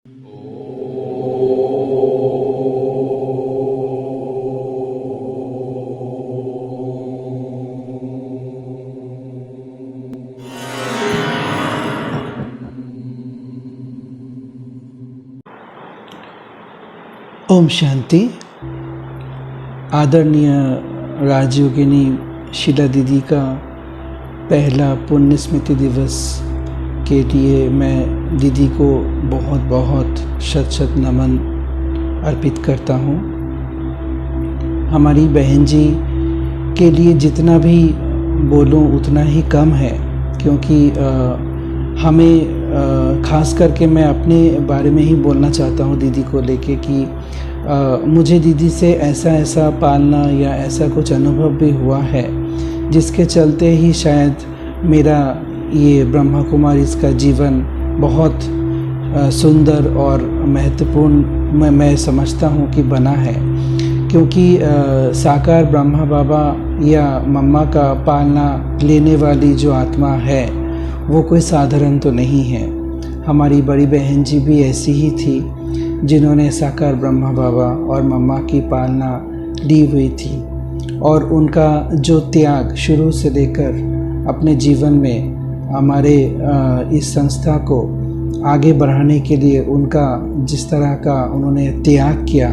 ओम शांति। आदरणीय राजयोगिनी शीला दीदी का पहला पुण्य स्मृति दिवस के लिए मैं दीदी को बहुत बहुत शत शत नमन अर्पित करता हूँ। हमारी बहन जी के लिए जितना भी बोलूँ उतना ही कम है, क्योंकि हमें ख़ास करके मैं अपने बारे में ही बोलना चाहता हूँ दीदी को लेके कि मुझे दीदी से ऐसा पालना या ऐसा कुछ अनुभव भी हुआ है जिसके चलते ही शायद मेरा ये ब्रह्मा कुमारी इसका जीवन बहुत सुंदर और महत्वपूर्ण मैं समझता हूँ कि बना है, क्योंकि साकार ब्रह्मा बाबा या मम्मा का पालना लेने वाली जो आत्मा है वो कोई साधारण तो नहीं है। हमारी बड़ी बहन जी भी ऐसी ही थी जिन्होंने साकार ब्रह्मा बाबा और मम्मा की पालना ली हुई थी, और उनका जो त्याग शुरू से लेकर अपने जीवन में हमारे इस संस्था को आगे बढ़ाने के लिए उनका जिस तरह का उन्होंने त्याग किया,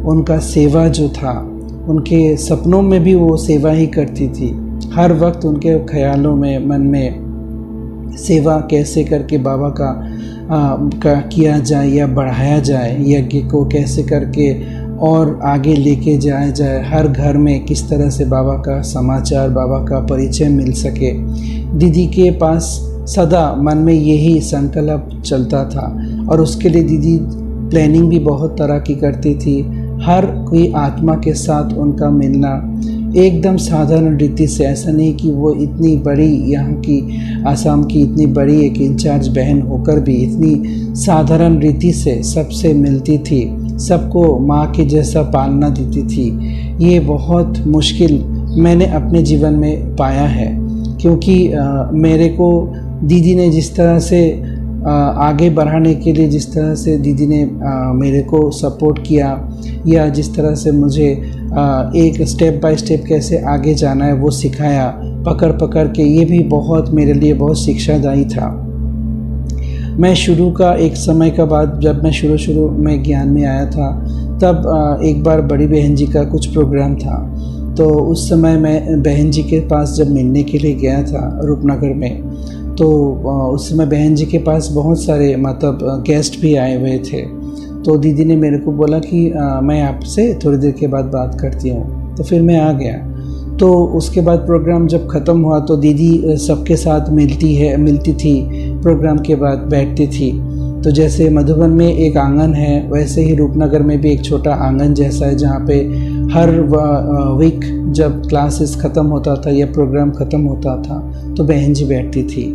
उनका सेवा जो था, उनके सपनों में भी वो सेवा ही करती थी। हर वक्त उनके ख्यालों में मन में सेवा कैसे करके बाबा का किया जाए या बढ़ाया जाए, यज्ञ को कैसे करके और आगे लेके जाया जाए, हर घर में किस तरह से बाबा का समाचार, बाबा का परिचय मिल सके। दीदी के पास सदा मन में यही संकल्प चलता था, और उसके लिए दीदी प्लानिंग भी बहुत तरह की करती थी। हर कोई आत्मा के साथ उनका मिलना एकदम साधारण रीति से, ऐसा नहीं कि वो इतनी बड़ी यहाँ की आसाम की इतनी बड़ी एक इंचार्ज बहन होकर भी इतनी साधारण रीति से सबसे मिलती थी, सबको माँ के जैसा पालना देती थी। ये बहुत मुश्किल मैंने अपने जीवन में पाया है, क्योंकि मेरे को दीदी ने जिस तरह से आगे बढ़ाने के लिए, जिस तरह से दीदी ने मेरे को सपोर्ट किया, या जिस तरह से मुझे एक स्टेप बाय स्टेप कैसे आगे जाना है वो सिखाया पकड़ पकड़ के, ये भी बहुत मेरे लिए बहुत शिक्षादायी था। मैं शुरू का एक समय का बाद जब मैं शुरू में ज्ञान में आया था, तब एक बार बड़ी बहन जी का कुछ प्रोग्राम था, तो उस समय मैं बहन जी के पास जब मिलने के लिए गया था रूपनगर में, तो उस समय बहन जी के पास बहुत सारे मतलब गेस्ट भी आए हुए थे। तो दीदी ने मेरे को बोला कि मैं आपसे थोड़ी देर के बाद बात करती हूँ, तो फिर मैं आ गया। तो उसके बाद प्रोग्राम जब ख़त्म हुआ तो दीदी सबके साथ मिलती थी, प्रोग्राम के बाद बैठती थी। तो जैसे मधुबन में एक आंगन है, वैसे ही रूपनगर में भी एक छोटा आंगन जैसा है, जहाँ पे हर वीक जब क्लासेस ख़त्म होता था या प्रोग्राम ख़त्म होता था तो बहन जी बैठती थी।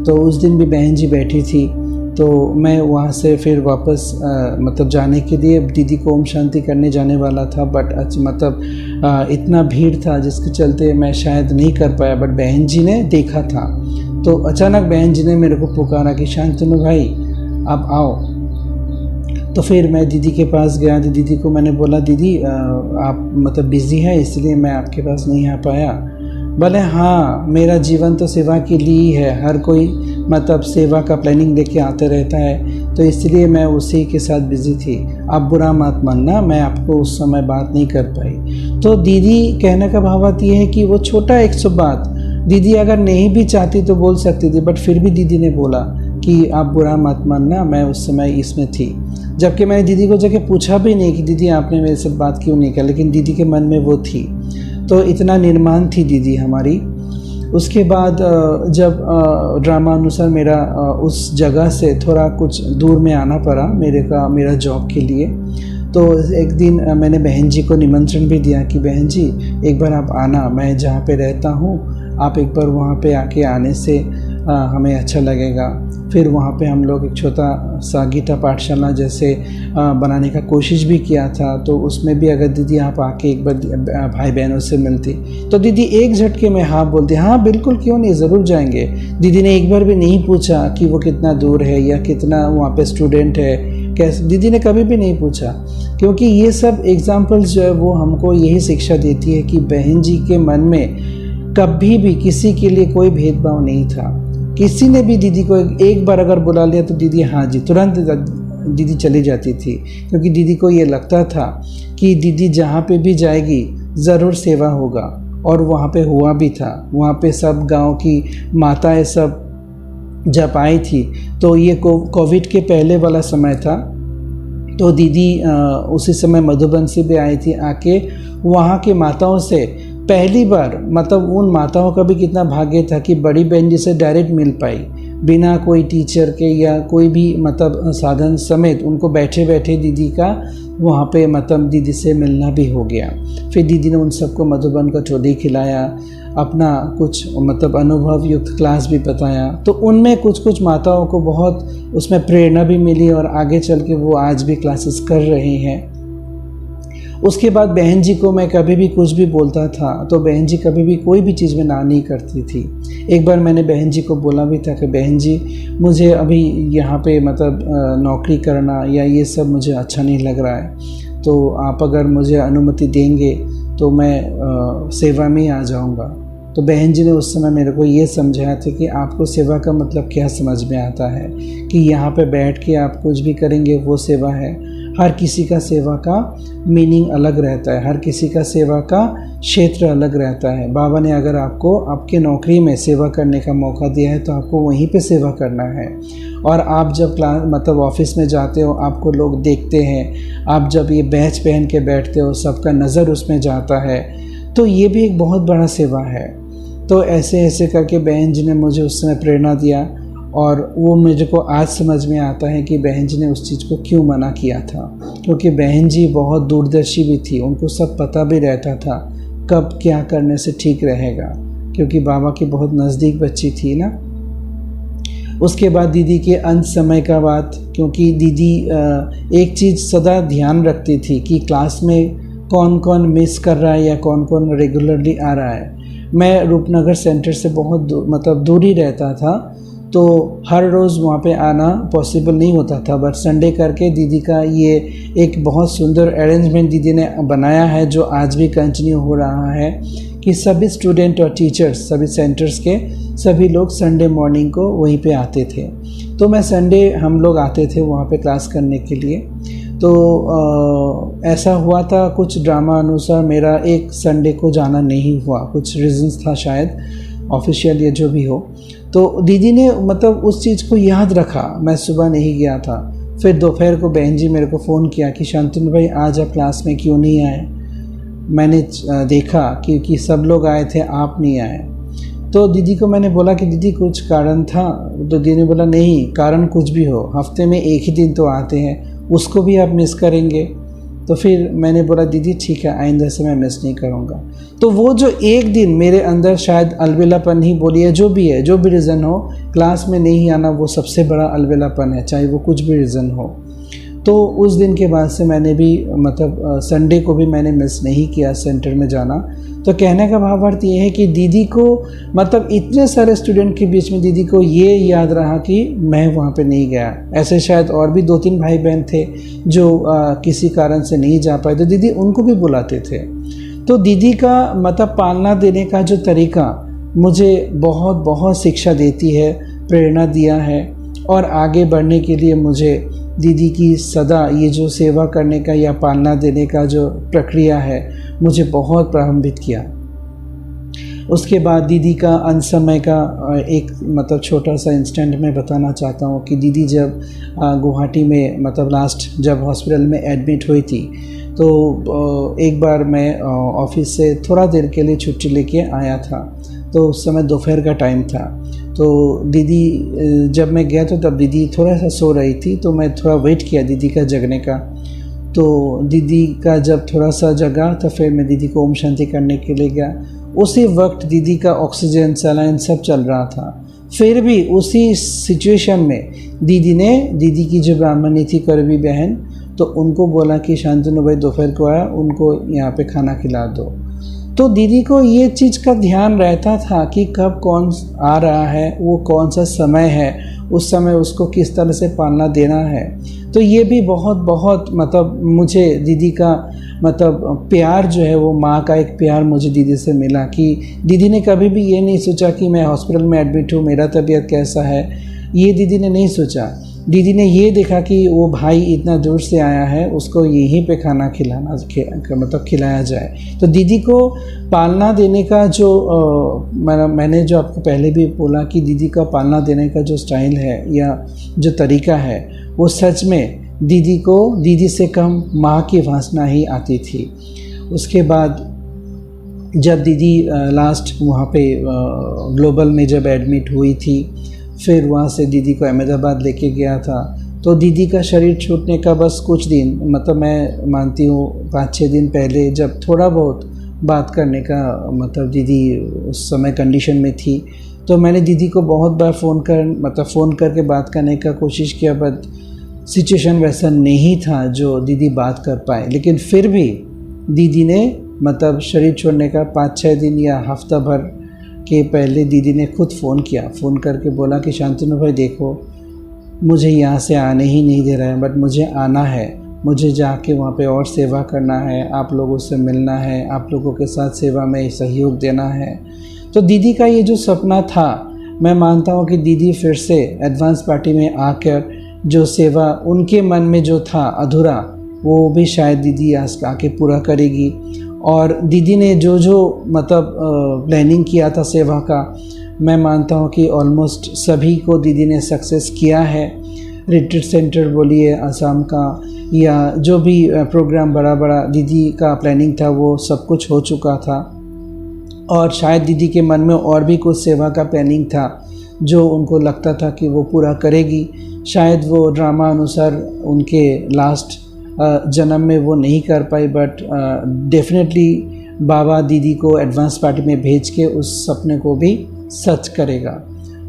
तो उस दिन भी बहन जी बैठी थी, तो मैं वहाँ से फिर वापस मतलब जाने के लिए दीदी को ओम शांति करने जाने वाला था, बट मतलब इतना भीड़ था जिसके चलते मैं शायद नहीं कर पाया। बट बहन जी ने देखा था, तो अचानक बहन जी ने मेरे को पुकारा कि शांतनु भाई आप आओ। तो फिर मैं दीदी के पास गया, तो दीदी को मैंने बोला दीदी आप मतलब बिज़ी है इसलिए मैं आपके पास नहीं आ पाया। बोले हाँ, मेरा जीवन तो सेवा के लिए ही है, हर कोई मतलब सेवा का प्लानिंग लेके आते रहता है, तो इसलिए मैं उसी के साथ बिज़ी थी। आप बुरा मत मानना, मैं आपको उस समय बात नहीं कर पाई। तो दीदी कहने का भावार्थ ये है कि वो छोटा 100 बात दीदी अगर नहीं भी चाहती तो बोल सकती थी, बट फिर भी दीदी ने बोला कि आप बुरा मत मानना, मैं उस समय इसमें थी। जबकि मैंने दीदी को जाके पूछा भी नहीं कि दीदी आपने मेरे से बात क्यों नहीं किया, लेकिन दीदी के मन में वो थी। तो इतना निर्माण थी दीदी हमारी। उसके बाद जब ड्रामा अनुसार मेरा उस जगह से थोड़ा कुछ दूर में आना पड़ा मेरा जॉब के लिए, तो एक दिन मैंने बहन जी को निमंत्रण भी दिया कि बहन जी एक बार आप आना, मैं जहाँ पे रहता हूँ आप एक बार वहाँ पे आके आने से हमें अच्छा लगेगा। फिर वहाँ पे हम लोग एक छोटा सा गीता पाठशाला जैसे बनाने का कोशिश भी किया था, तो उसमें भी अगर दीदी आप आके एक बार भाई बहनों से मिलती तो दीदी एक झटके में हाँ बोलती, हाँ बिल्कुल क्यों नहीं, ज़रूर जाएंगे। दीदी ने एक बार भी नहीं पूछा कि वो कितना दूर है या कितना वहाँ पे स्टूडेंट है, कैसे, दीदी ने कभी भी नहीं पूछा। क्योंकि ये सब एग्जाम्पल्स जो है वो हमको यही शिक्षा देती है कि बहन जी के मन में कभी भी किसी के लिए कोई भेदभाव नहीं था। किसी ने भी दीदी को एक बार अगर बुला लिया तो दीदी हाँ जी तुरंत दीदी चली जाती थी, क्योंकि दीदी को ये लगता था कि दीदी जहाँ पे भी जाएगी ज़रूर सेवा होगा। और वहाँ पे हुआ भी था। वहाँ पे सब गांव की माताएं सब जब आई थी तो ये कोविड के पहले वाला समय था, तो दीदी उसी समय मधुबन से भी आई थी। आके वहाँ के माताओं से पहली बार, मतलब उन माताओं का भी कितना भाग्य था कि बड़ी बहन जी से डायरेक्ट मिल पाई, बिना कोई टीचर के या कोई भी मतलब साधन समेत उनको बैठे बैठे दीदी का वहाँ पे मतलब दीदी से मिलना भी हो गया। फिर दीदी ने उन सबको मधुबन का चोली खिलाया, अपना कुछ मतलब अनुभव युक्त क्लास भी बताया। तो उनमें कुछ कुछ माताओं को बहुत उसमें प्रेरणा भी मिली और आगे चल के वो आज भी क्लासेस कर रही हैं। उसके बाद बहन जी को मैं कभी भी कुछ भी बोलता था तो बहन जी कभी भी कोई भी चीज़ में ना नहीं करती थी। एक बार मैंने बहन जी को बोला भी था कि बहन जी मुझे अभी यहाँ पे मतलब नौकरी करना या ये सब मुझे अच्छा नहीं लग रहा है, तो आप अगर मुझे अनुमति देंगे तो मैं सेवा में ही आ जाऊँगा। तो बहन जी ने उस समय मेरे को ये समझाया था कि आपको सेवा का मतलब क्या समझ में आता है, कि यहाँ पे बैठ के आप कुछ भी करेंगे वो सेवा है। हर किसी का सेवा का मीनिंग अलग रहता है, हर किसी का सेवा का क्षेत्र अलग रहता है। बाबा ने अगर आपको आपके नौकरी में सेवा करने का मौका दिया है तो आपको वहीं पे सेवा करना है। और आप जब मतलब ऑफिस में जाते हो, आपको लोग देखते हैं, आप जब ये बैच पहन के बैठते हो, सबका नज़र उसमें जाता है, तो ये भी एक बहुत बड़ा सेवा है। तो ऐसे ऐसे करके बहन जी ने मुझे उस समय प्रेरणा दिया और वो मुझे को आज समझ में आता है कि बहन जी ने उस चीज़ को क्यों मना किया था। क्योंकि बहन जी बहुत दूरदर्शी भी थी, उनको सब पता भी रहता था कब क्या करने से ठीक रहेगा, क्योंकि बाबा की बहुत नज़दीक बच्ची थी ना। उसके बाद दीदी के अंत समय का बात, क्योंकि दीदी एक चीज़ सदा ध्यान रखती थी कि क्लास में कौन कौन मिस कर रहा है या कौन कौन रेगुलरली आ रहा है। मैं रूपनगर सेंटर से बहुत मतलब दूर ही रहता था, तो हर रोज़ वहाँ पे आना पॉसिबल नहीं होता था। बट संडे करके दीदी का ये एक बहुत सुंदर अरेंजमेंट दीदी ने बनाया है, जो आज भी कंटिन्यू हो रहा है, कि सभी स्टूडेंट और टीचर्स सभी सेंटर्स के सभी लोग संडे मॉर्निंग को वहीं पे आते थे। तो मैं संडे हम लोग आते थे वहाँ पे क्लास करने के लिए। तो ऐसा हुआ था कुछ ड्रामा अनुसार मेरा एक संडे को जाना नहीं हुआ, कुछ रीजंस था शायद ऑफिशियल या जो भी हो। तो दीदी ने मतलब उस चीज़ को याद रखा, मैं सुबह नहीं गया था। फिर दोपहर को बहन जी मेरे को फ़ोन किया कि शांतनु भाई आज आप क्लास में क्यों नहीं आए। मैंने देखा कि सब लोग आए थे, आप नहीं आए। तो दीदी को मैंने बोला कि दीदी कुछ कारण था। तो दीदी ने बोला नहीं, कारण कुछ भी हो, हफ्ते में एक ही दिन तो आते हैं, उसको भी आप मिस करेंगे। तो फिर मैंने बोला दीदी ठीक है, आइंदा से मैं मिस नहीं करूँगा। तो वो जो एक दिन मेरे अंदर शायद अलबेलापन ही बोलिए, जो भी है, जो भी रीज़न हो, क्लास में नहीं आना वो सबसे बड़ा अलबेलापन है, चाहे वो कुछ भी रीज़न हो। तो उस दिन के बाद से मैंने भी मतलब संडे को भी मैंने मिस नहीं किया सेंटर में जाना। तो कहने का भावार्थ ये है कि दीदी को मतलब इतने सारे स्टूडेंट के बीच में दीदी को ये याद रहा कि मैं वहाँ पे नहीं गया। ऐसे शायद और भी 2-3 भाई बहन थे जो किसी कारण से नहीं जा पाए, तो दीदी उनको भी बुलाते थे। तो दीदी का मतलब पालना देने का जो तरीका मुझे बहुत बहुत शिक्षा देती है, प्रेरणा दिया है, और आगे बढ़ने के लिए मुझे दीदी की सदा ये जो सेवा करने का या पालना देने का जो प्रक्रिया है मुझे बहुत प्रभावित किया। उसके बाद दीदी का अंत समय का एक मतलब छोटा सा इंस्टेंट मैं बताना चाहता हूँ कि दीदी जब गुवाहाटी में मतलब लास्ट जब हॉस्पिटल में एडमिट हुई थी, तो एक बार मैं ऑफिस से थोड़ा देर के लिए छुट्टी लेके आया था। तो उस समय दोपहर का टाइम था। तो दीदी जब मैं गया तो तब दीदी थोड़ा सा सो रही थी, तो मैं थोड़ा वेट किया दीदी का जगने का। तो दीदी का जब थोड़ा सा जगा तो फिर मैं दीदी को ओम शांति करने के लिए गया। उसी वक्त दीदी का ऑक्सीजन सलाइन सब चल रहा था। फिर भी उसी सिचुएशन में दीदी की जो ब्राह्मणी थी करवी बहन, तो उनको बोला कि शांतनु भाई दोपहर को आया, उनको यहाँ पे खाना खिला दो। तो दीदी को ये चीज़ का ध्यान रहता था कि कब कौन आ रहा है, वो कौन सा समय है, उस समय उसको किस तरह से पालना देना है। तो ये भी बहुत बहुत मतलब मुझे दीदी का मतलब प्यार जो है वो माँ का एक प्यार मुझे दीदी से मिला कि दीदी ने कभी भी ये नहीं सोचा कि मैं हॉस्पिटल में एडमिट हूँ, मेरा तबीयत कैसा है, ये दीदी ने नहीं सोचा। दीदी ने ये देखा कि वो भाई इतना दूर से आया है, उसको यहीं पे खाना खिलाना मतलब खिलाया जाए। तो दीदी को पालना देने का जो मैंने जो आपको पहले भी बोला कि दीदी का पालना देने का जो स्टाइल है या जो तरीका है वो सच में दीदी से कम माँ की वासना ही आती थी। उसके बाद जब दीदी लास्ट वहाँ पे ग्लोबल में जब एडमिट हुई थी, फिर वहाँ से दीदी को अहमदाबाद लेके गया था, तो दीदी का शरीर छूटने का बस कुछ दिन मतलब मैं मानती हूँ 5-6 दिन पहले जब थोड़ा बहुत बात करने का मतलब दीदी उस समय कंडीशन में थी, तो मैंने दीदी को बहुत बार फ़ोन करके बात करने का कोशिश किया, बट सिचुएशन वैसा नहीं था जो दीदी बात कर पाए। लेकिन फिर भी दीदी ने मतलब शरीर छोड़ने का 5-6 दिन या हफ्ता भर के पहले दीदी ने खुद फ़ोन करके बोला कि शांतनु भाई देखो, मुझे यहाँ से आने ही नहीं दे रहा है, बट मुझे आना है, मुझे जाके वहाँ पे और सेवा करना है, आप लोगों से मिलना है, आप लोगों के साथ सेवा में सहयोग देना है। तो दीदी का ये जो सपना था, मैं मानता हूँ कि दीदी फिर से एडवांस पार्टी में आकर जो सेवा उनके मन में जो था अधूरा, वो भी शायद दीदी आके पूरा करेगी। और दीदी ने जो मतलब प्लानिंग किया था सेवा का, मैं मानता हूँ कि ऑलमोस्ट सभी को दीदी ने सक्सेस किया है। रिट्रीट सेंटर बोलिए असम का, या जो भी प्रोग्राम बड़ा दीदी का प्लानिंग था वो सब कुछ हो चुका था। और शायद दीदी के मन में और भी कुछ सेवा का प्लानिंग था जो उनको लगता था कि वो पूरा करेगी। शायद वो ड्रामा अनुसार उनके लास्ट जन्म में वो नहीं कर पाई, बट डेफिनेटली बाबा दीदी को एडवांस पार्टी में भेज के उस सपने को भी सच करेगा।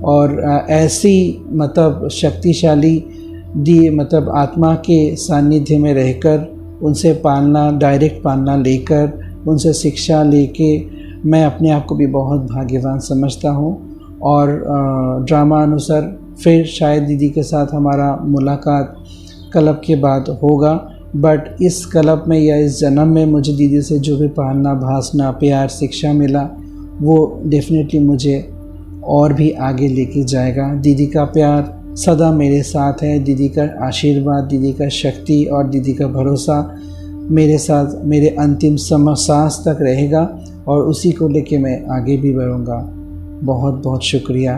और ऐसी मतलब शक्तिशाली मतलब आत्मा के सानिध्य में रहकर उनसे पालना, डायरेक्ट पालना लेकर, उनसे शिक्षा लेके मैं अपने आप को भी बहुत भाग्यवान समझता हूँ। और ड्रामा अनुसार फिर शायद दीदी के साथ हमारा मुलाकात क्लब के बाद होगा, बट इस क्लब में या इस जन्म में मुझे दीदी से जो भी पालना, भासना, प्यार, शिक्षा मिला वो डेफिनेटली मुझे और भी आगे लेके जाएगा। दीदी का प्यार सदा मेरे साथ है, दीदी का आशीर्वाद, दीदी का शक्ति और दीदी का भरोसा मेरे साथ मेरे अंतिम सांस तक रहेगा, और उसी को लेके मैं आगे भी बढ़ूँगा। बहुत बहुत शुक्रिया।